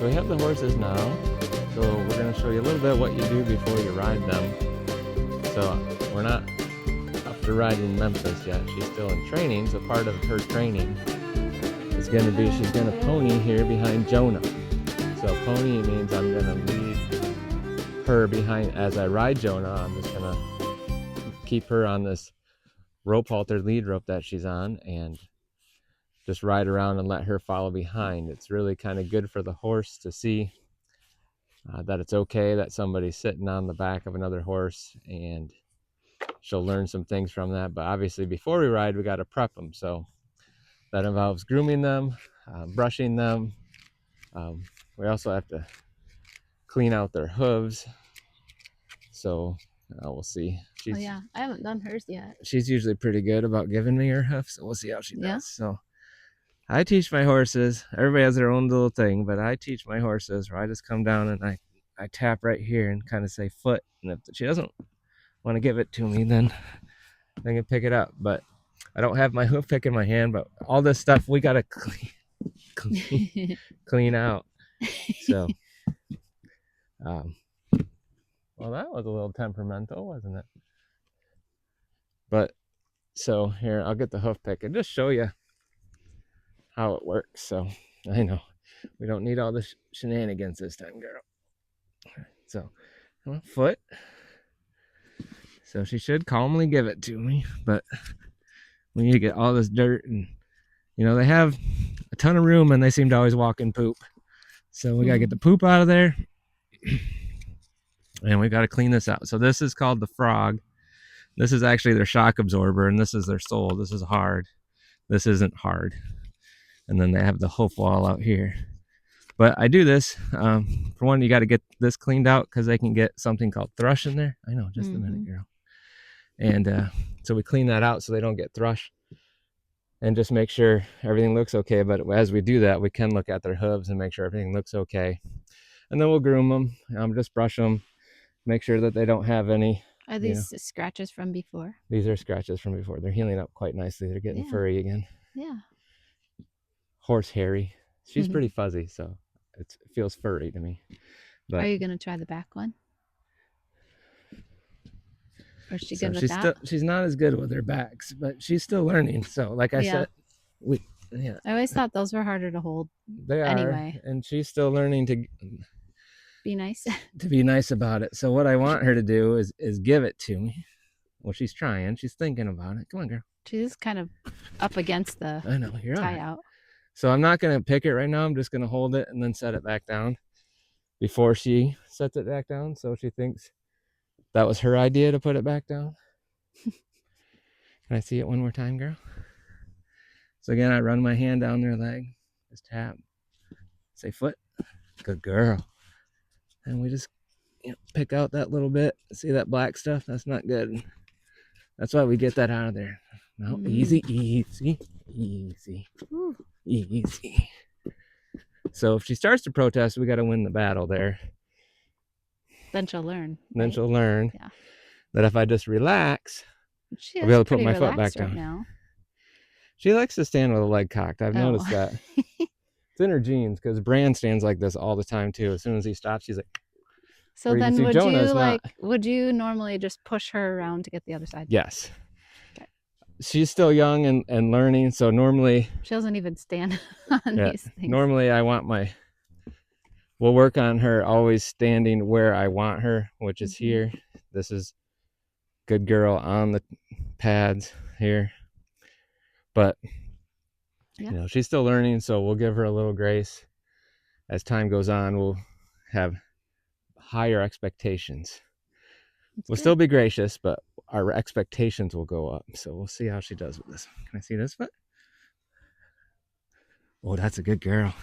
we have the horses now, so we're going to show you a little bit of what you do before you ride them. So we're not up to riding in Memphis yet. She's still in training, so part of her training is going to be she's going to pony here behind Jonah. So pony means I'm going to lead her behind as I ride Jonah. I'm just going to keep her on this rope halter lead rope that she's on and just ride around and let her follow behind. It's really kind of good for the horse to see that it's okay that somebody's sitting on the back of another horse, and she'll learn some things from that. But obviously before we ride, we got to prep them. So that involves grooming them, brushing them. We also have to clean out their hooves. So we'll see. Oh yeah, I haven't done hers yet. She's usually pretty good about giving me her hoof, so we'll see how she does. So I teach my horses, everybody has their own little thing, but I teach my horses where I just come down and I tap right here and kind of say foot. And if she doesn't want to give it to me, then I can pick it up. But I don't have my hoof pick in my hand, but all this stuff we got to clean out. So, well, that was a little temperamental, wasn't it? But so here, I'll get the hoof pick and just show you how it works. So I know we don't need all the shenanigans this time, girl. So foot. So she should calmly give it to me, but we need to get all this dirt, and they have a ton of room and they seem to always walk in poop. So we gotta get the poop out of there, and we gotta clean this out. So this is called the frog. This is actually their shock absorber, and this is their sole. This is hard. This isn't hard. And then they have the hoof wall out here. But I do this, for one, you got to get this cleaned out because they can get something called thrush in there. I know, just a minute, girl. And so we clean that out so they don't get thrush, and just make sure everything looks okay. But as we do that, we can look at their hooves and make sure everything looks okay. And then we'll groom them, just brush them, make sure that they don't have any. Are these scratches from before? These are scratches from before. They're healing up quite nicely. They're getting furry again. Yeah. Horse hairy. She's pretty fuzzy, so it feels furry to me. But are you going to try the back one? Or is she good with that? She's not as good with her backs, but she's still learning. So like I said, I always thought those were harder to hold. They are, anyway. And she's still learning to be nice. To be nice about it. So what I want her to do is give it to me. Well, she's trying. She's thinking about it. Come on, girl. She's kind of up against the tie out. So I'm not going to pick it right now. I'm just going to hold it and then set it back down before she sets it back down. So she thinks that was her idea to put it back down. Can I see it one more time, girl? So again, I run my hand down their leg. Just tap. Say foot. Good girl. And we just pick out that little bit. See that black stuff? That's not good. That's why we get that out of there. No, easy, easy, easy. Ooh. Easy. So if she starts to protest, we got to win the battle there. Then she'll learn. Then she'll learn that if I just relax, I'll be able to put my foot back down. Now. She likes to stand with a leg cocked. I've noticed that. It's in her genes because Bran stands like this all the time too. As soon as he stops, he's like. So then would you normally just push her around to get the other side? Yes. She's still young and learning, so normally she doesn't even stand on these things. Normally we'll work on her always standing where I want her, which is here. This is good girl on the pads here. But she's still learning, so we'll give her a little grace. As time goes on, we'll have higher expectations. We'll still be gracious, but our expectations will go up. So we'll see how she does with this. Can I see this foot? Oh, that's a good girl.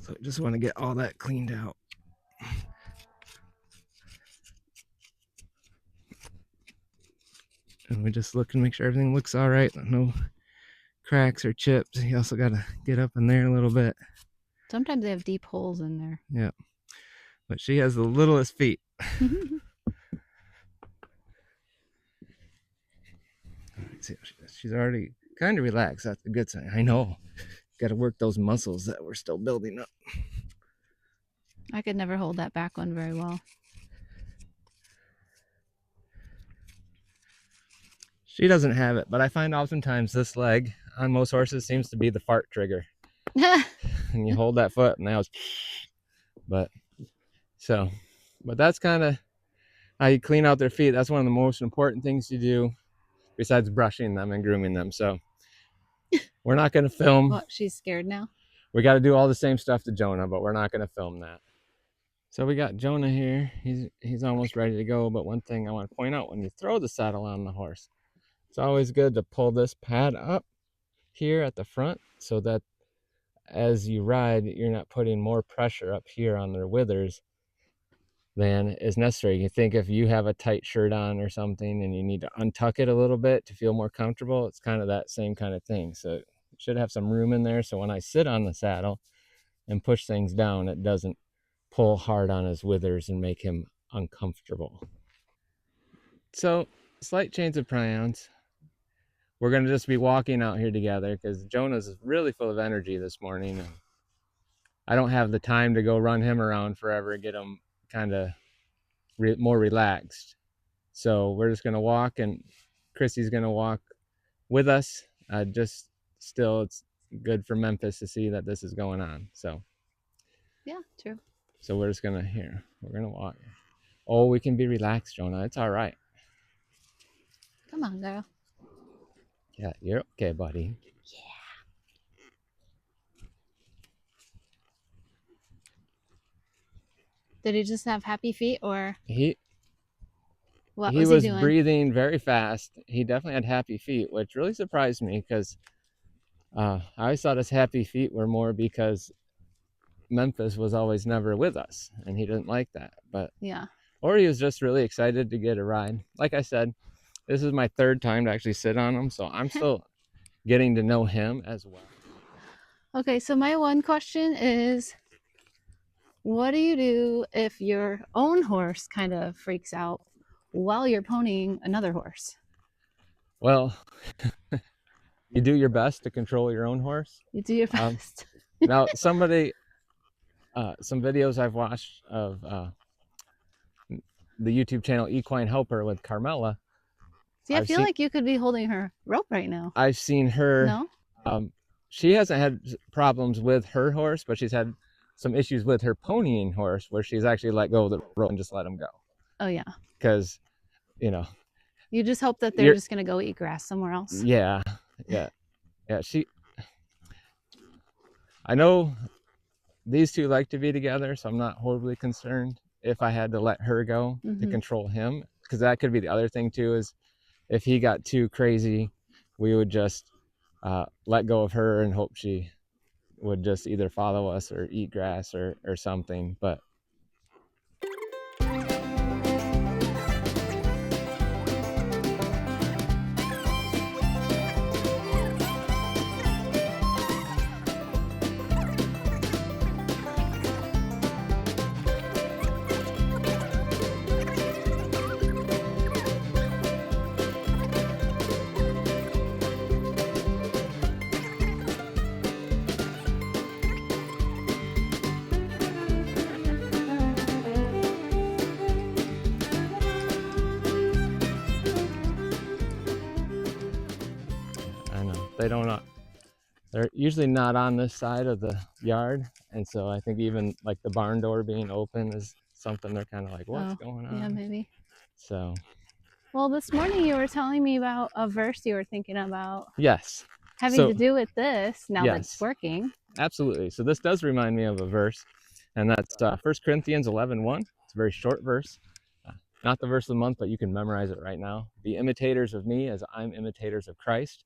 So I just want to get all that cleaned out. And we just look and make sure everything looks all right. No cracks or chips. You also got to get up in there a little bit. Sometimes they have deep holes in there. Yeah. But she has the littlest feet. See how she does. She's already kind of relaxed. That's a good sign. I know. got to work those muscles that we're still building up. I could never hold that back one very well. She doesn't have it, but I find oftentimes this leg on most horses seems to be the fart trigger. And you hold that foot and now it's, but that's kind of how you clean out their feet. That's one of the most important things to do besides brushing them and grooming them. So we're not going to film. What, she's scared now? We got to do all the same stuff to Jonah, but we're not going to film that. So we got Jonah here. He's almost ready to go. But one thing I want to point out, when you throw the saddle on the horse, it's always good to pull this pad up here at the front so that as you ride, you're not putting more pressure up here on their withers than is necessary. You think if you have a tight shirt on or something and you need to untuck it a little bit to feel more comfortable, it's kind of that same kind of thing. So it should have some room in there so when I sit on the saddle and push things down, it doesn't pull hard on his withers and make him uncomfortable. So slight change of pronouns. We're going to just be walking out here together because Jonah's really full of energy this morning. And I don't have the time to go run him around forever and get him kind of more relaxed. So we're just going to walk, and Chrissy's going to walk with us. It's good for Memphis to see that this is going on. So yeah, true. So we're just going to walk. Oh, we can be relaxed, Jonah. It's all right. Come on, girl. Yeah, you're okay, buddy. Yeah. Did he just have happy feet, or what was he doing? Breathing very fast. He definitely had happy feet, which really surprised me because I always thought his happy feet were more because Memphis was always never with us, and he didn't like that. But yeah, or he was just really excited to get a ride. Like I said, this is my third time to actually sit on him, so I'm still getting to know him as well. Okay, so my one question is, what do you do if your own horse kind of freaks out while you're ponying another horse? Well, you do your best to control your own horse. You do your best. Now, some videos I've watched of the YouTube channel Equine Helper with Carmela. See, I feel like you could be holding her rope right now. I've seen her. No? She hasn't had problems with her horse, but she's had some issues with her ponying horse where she's actually let go of the rope and just let him go. Oh, yeah. Because, you just hope that they're just going to go eat grass somewhere else. Yeah. I know these two like to be together, so I'm not horribly concerned if I had to let her go to control him, because that could be the other thing too, is if he got too crazy, we would just let go of her and hope she would just either follow us or eat grass or something. But they're usually not on this side of the yard, and so I think even like the barn door being open is something they're kind of like, what's going on? Yeah, maybe. So, well, this morning you were telling me about a verse you were thinking about. Yes. Having to do with this now that it's working. Absolutely. So this does remind me of a verse, and that's 1 Corinthians 11:1. It's a very short verse. Not the verse of the month, but you can memorize it right now. Be imitators of me as I'm imitators of Christ.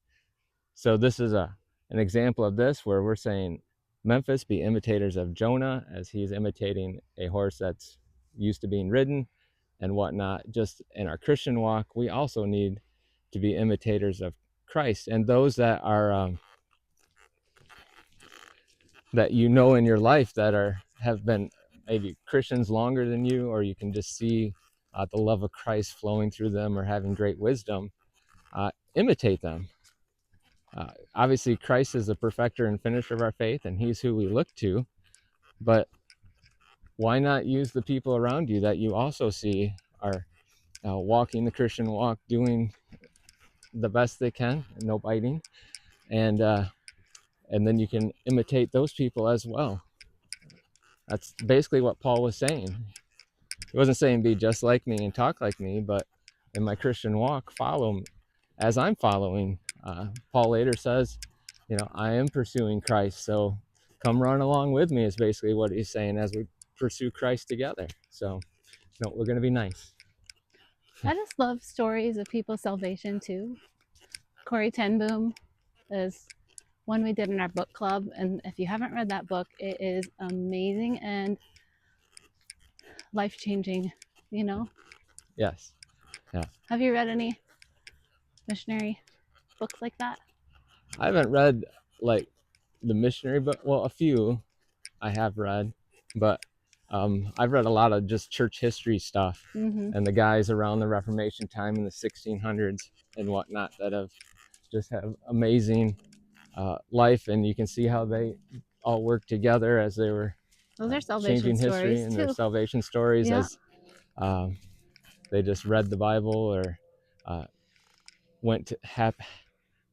So this is an example of this where we're saying, Memphis, be imitators of Jonah as he's imitating a horse that's used to being ridden and whatnot. Just in our Christian walk, we also need to be imitators of Christ. And those that are that in your life that have been maybe Christians longer than you, or you can just see the love of Christ flowing through them or having great wisdom, imitate them. Obviously, Christ is the perfecter and finisher of our faith, and he's who we look to. But why not use the people around you that you also see are walking the Christian walk, doing the best they can, no biting, and then you can imitate those people as well. That's basically what Paul was saying. He wasn't saying be just like me and talk like me, but in my Christian walk, follow me as I'm following. Paul later says, I am pursuing Christ, so come run along with me is basically what he's saying as we pursue Christ together. So, we're going to be nice. I just love stories of people's salvation too. Corey Ten Boom is one we did in our book club, and if you haven't read that book, it is amazing and life-changing. Yes. Yeah. Have you read any missionary books like that? I haven't read like the missionary book. Well, a few I have read, but I've read a lot of just church history stuff, and the guys around the Reformation time in the 1600s and whatnot that have amazing life, and you can see how they all worked together as they were Those are salvation changing history stories and too. their salvation stories as they just read the Bible or went to have.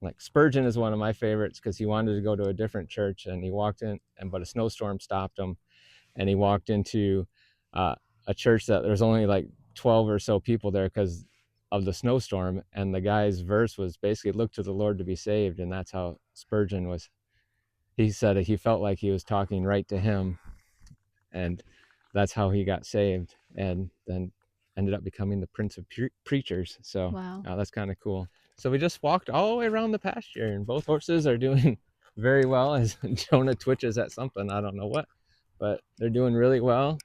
Like Spurgeon is one of my favorites because he wanted to go to a different church, and he walked in, but a snowstorm stopped him, and he walked into a church that there was only like 12 or so people there because of the snowstorm, and the guy's verse was basically look to the Lord to be saved, and that's how Spurgeon was. He said he felt like he was talking right to him, and that's how he got saved, and then ended up becoming the Prince of Preachers. So wow. That's kind of cool. So we just walked all the way around the pasture, and both horses are doing very well as Jonah twitches at something. I don't know what, but they're doing really well.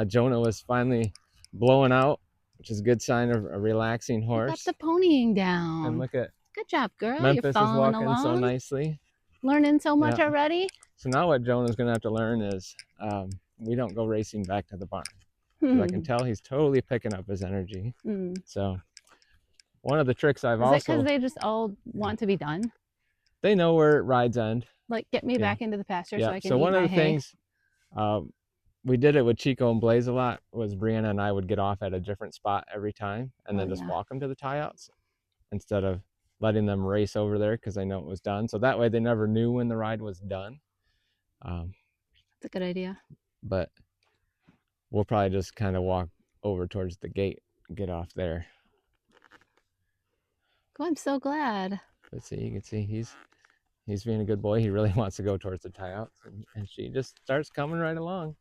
Jonah was finally blowing out, which is a good sign of a relaxing horse. You got the ponying down. And look at good job, girl. Memphis You're following is walking along so nicely. Learning so much already. So now what Jonah's going to have to learn is we don't go racing back to the barn. I can tell he's totally picking up his energy. So one of the tricks I've also... Is it because they just all want to be done? They know where rides end. Like, get me back into the pasture so I can So eat one of the hay. things, we did it with Chico and Blaze a lot, was Brianna and I would get off at a different spot every time and then just walk them to the tie-outs instead of letting them race over there because they know it was done. So that way they never knew when the ride was done. That's a good idea. But we'll probably just kind of walk over towards the gate, get off there. Oh, I'm so glad. Let's see, you can see he's being a good boy. He really wants to go towards the tie-outs, and she just starts coming right along.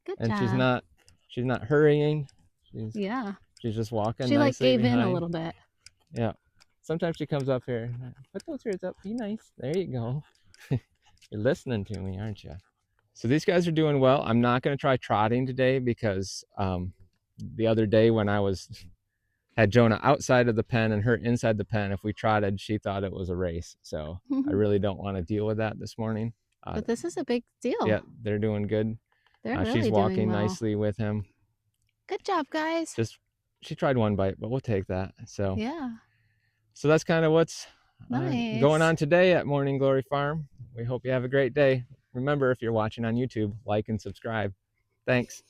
Good and job. she's not hurrying. She's just walking. She like gave behind. in a little bit. Yeah. Sometimes she comes up here. Put those ears up. Be nice. There you go. You're listening to me, aren't you? So these guys are doing well. I'm not going to try trotting today because the other day when I had Jonah outside of the pen and her inside the pen, if we trotted, she thought it was a race. So I really don't want to deal with that this morning. But this is a big deal. Yeah, they're doing good. They're really she's walking doing well. nicely with him. Good job, guys. She tried one bite, but we'll take that. So yeah. So that's kind of what's nice. Going on today at Morning Glory Farm. We hope you have a great day. Remember, if you're watching on YouTube, like and subscribe. Thanks.